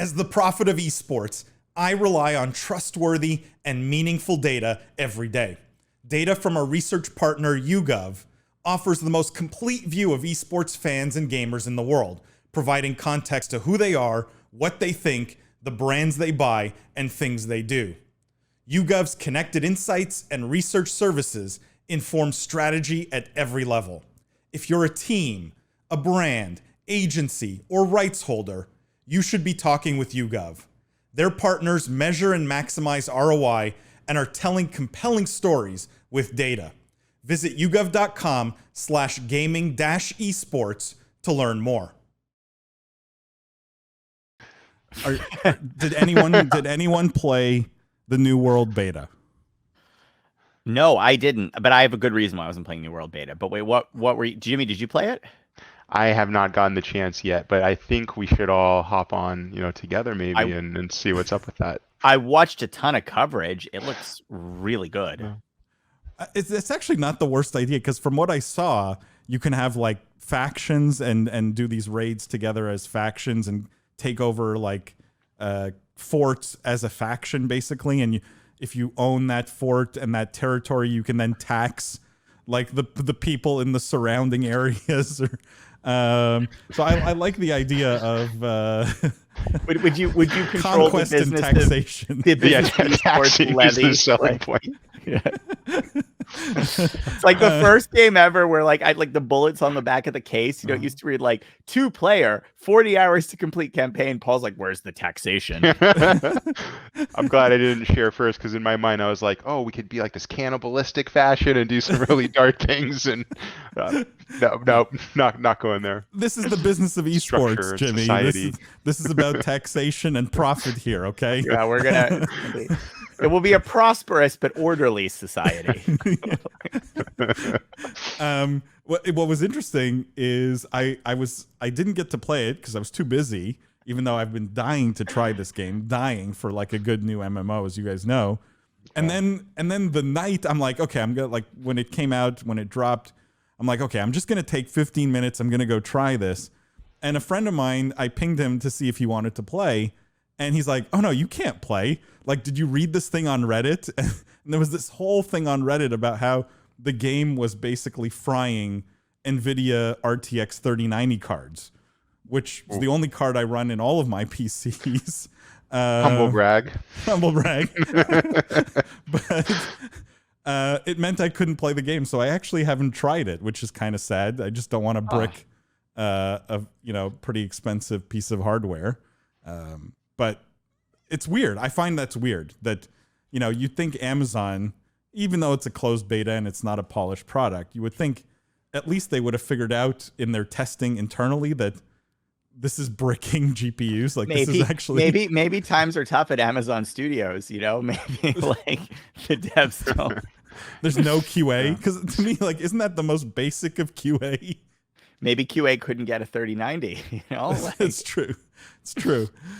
As the prophet of esports, I rely on trustworthy and meaningful data every day. Data from our research partner YouGov offers the most complete view of esports fans and gamers in the world, providing context to who they are, what they think, the brands they buy, and things they do. YouGov's connected insights and research services inform strategy at every level. If you're a team, a brand, agency, or rights holder, you should be talking with YouGov. Their partners measure and maximize ROI and are telling compelling stories with data. Visit yougov.com/gaming-esports to learn more. Did anyone play the New World beta? No, I didn't, but I have a good reason why I wasn't playing New World beta. But wait, what were you, Jimmy, did you play it? I have not gotten the chance yet, but I think we should all hop on, together maybe and see what's up with that. I watched a ton of coverage. It looks really good. Yeah. It's actually not the worst idea, because from what I saw, you can have like factions and do these raids together as factions and take over like forts as a faction basically. And if you own that fort and that territory, you can then tax like the people in the surrounding areas. Or, so I like the idea of would you control conquest the and business taxation? The business taxing is the selling point. Yeah. It's like the first game ever where like the bullets on the back of the case, it used to read like 2-player, 40 hours to complete campaign. Paul's like, where's the taxation? I'm glad I didn't share first, because in my mind I was like, oh, we could be like this cannibalistic fashion and do some really dark things, and no, not going there. This is the business of esports, Jimmy. This is about taxation and profit here, okay? Yeah, it will be a prosperous but orderly society. What was interesting is I didn't get to play it because I was too busy, even though I've been dying to try this game, dying for like a good new MMO, as you guys know. And then the night I'm like, okay, I'm gonna, like, when it came out, when it dropped, I'm like, okay, I'm just gonna take 15 minutes, I'm gonna go try this. And a friend of mine, I pinged him to see if he wanted to play. And he's like, oh no, you can't play. Like, did you read this thing on Reddit? And there was this whole thing on Reddit about how the game was basically frying NVIDIA RTX 3090 cards, which is the only card I run in all of my PCs. Humble brag. Humble brag. But it meant I couldn't play the game. So I actually haven't tried it, which is kind of sad. I just don't want to brick a pretty expensive piece of hardware. But it's weird. I find that's weird that, you think Amazon, even though it's a closed beta and it's not a polished product, you would think at least they would have figured out in their testing internally that this is bricking GPUs. Like, this is actually maybe times are tough at Amazon Studios. Maybe like the devs don't. There's no QA, because to me, like, isn't that the most basic of QA? Maybe QA couldn't get a 3090. It's true. It's true.